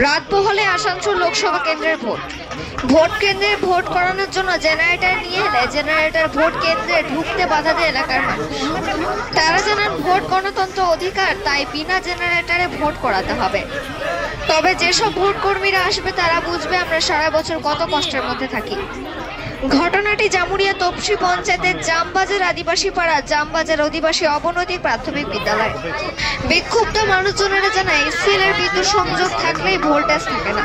রাত পোহালে আসানসোল লোকসভা কেন্দ্রের ভোট কেন্দ্রে ভোট করানোর জন্য জেনারেটর নিয়ে এলে জেনারেটর ভোট কেন্দ্রে ঢুকতে বাধা দেয় এলাকার মানুষ। তারা জানান ভোট গণতন্ত্র অধিকার, তাই বিনা জেনারেটরে ভোট করাতে হবে। তবে যেসব ভোট কর্মীরা আসবে তারা বুঝবে আমরা সারা বছর কত কষ্টের মধ্যে থাকি। ঘটনাটি জামুরিয়া তপসি পঞ্চায়েতের জামবাজার আদিবাসী পাড়া জামবাজার আদিবাসী অবনৈতিক প্রাথমিক বিদ্যালয়। বিক্ষুব্ধ মানুষজনেরা জানায় সিলের বিদ্যুৎ সংযোগ থাকলেই ভোল্টেজ থাকে না,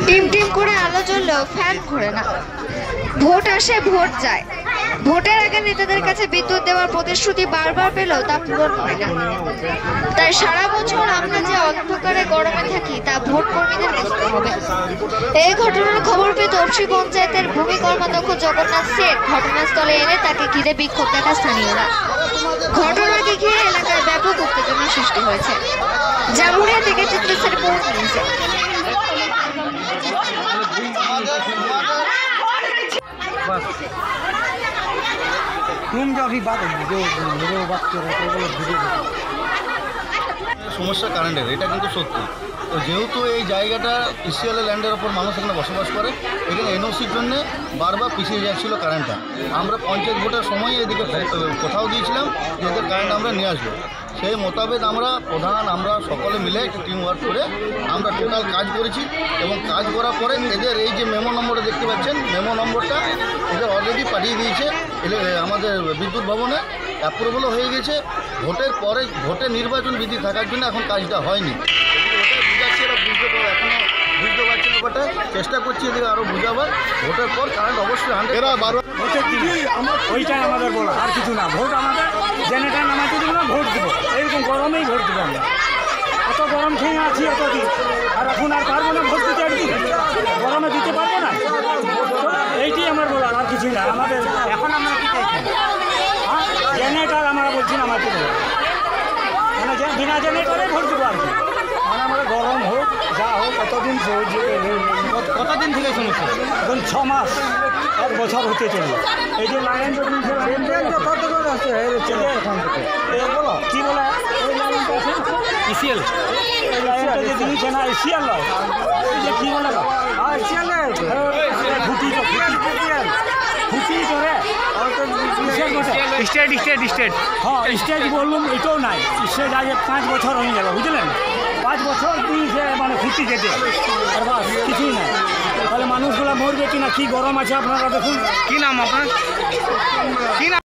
টিম করে আলো জ্বললেও ফ্যান ঘোরে না, ভোট আসে ভোট যায়। ভোটের আগে নেতাদের কাছে বিদ্যুৎ দেওয়ার প্রতিশ্রুতি বারবার পেলেও তা পূরণ হয় না। তাই সারা বছর আমরা যে অন্ধকারে গরমে থাকি তা ভোট কর্মীদের বুঝতে হবে। এই ঘটনার খবর পেয়ে তপসি পঞ্চায়েতের ভূমি কর্মাধ্যক্ষ জগন্নাথ শেঠ ঘটনাস্থলে এলে তাকে ঘিরে বিক্ষোভ দেখা স্থানীয়রা। ঘটনাকে ঘিরে এলাকায় ব্যাপক উত্তেজনা সৃষ্টি হয়েছে। জামুরিয়া থেকে চিত্রসের রিপোর্ট নিয়েছে। সমস্যা কারেন্টের, এটা কিন্তু সত্যি। তো যেহেতু এই জায়গাটা পিসিএল ল্যান্ডের ওপর মানুষ এখানে বসবাস করে, এখানে এনওসির জন্য বারবার পিছিয়ে যাচ্ছিল কারেন্টটা। আমরা পঞ্চায়েত ভোটের সময় এদিকে কোথাও দিয়েছিলাম যে এদের কারেন্ট আমরা নিয়ে আসবো। সেই মোতাবেক আমরা আমরা সকলে মিলে একটা টিম ওয়ার্ক করে আমরা টোটাল কাজ করেছি এবং কাজ করার পরে এদের এই যে মেমো নম্বরটা দেখতে পাচ্ছেন, মেমো নম্বরটা এদের অলরেডি পাঠিয়ে দিয়েছে আমাদের বিদ্যুৎ ভবনে, অ্যাপ্রুভালও হয়ে গেছে। ভোটের পরে ভোটের নির্বাচন বিধি থাকার জন্য এখন কাজটা হয়নি। বুঝাচ্ছি, এরা এখনও বুঝতে পারছি না, ব্যাপারটা চেষ্টা করছি এদিকে আরও বুঝাবার। ভোটের পর কারেন্ট অবশ্যই ওইটাই আমাদের বলা, আর কিছু না। ভোট আমাদের জেনারেটর নামাতে দেবো না, ভোট দেবো। এইরকম গরমেই ভোট দেবো আমরা। এত গরম খেয়ে আছি এতদিন, আর এখন আর পারবো না ভোট দিতে। একদিন গরমে দিতে পারবো না। এইটাই আমার বলার, আর কিছুই না। আমাদের এখন আমরা কি চাইছি, জেনারেটর আমরা বলছি না আমাকে দেবো, মানে বিনা জেনারেটরে ভোট দেবো আর কি। মানে আমরা গরম হোক যা হোক কতদিন কতদিন থেকে সমস্যা, এখন 6 মাস 1 বছর হতে চলবে। এই যে লাইন কী বলো ওই লাইনটা আছে ইসিএল, এই লাইনটা যে দিয়েছে না ইসিএল নয়, এই যে কী বলে খুঁটি করে স্টেট হ্যাঁ স্টেজ বললুম, এটাও নাই। স্টেজ আজ 5 বছর হয়ে গেল, বুঝলেন? 5 বছর দিয়েছে মানে খুঁটি কেটে, আর বাস কিছুই নাই। তাহলে মানুষগুলো মরবে কিনা, কি গরম আছে আপনারা দেখুন। কি নাম আপনার? কি নাম?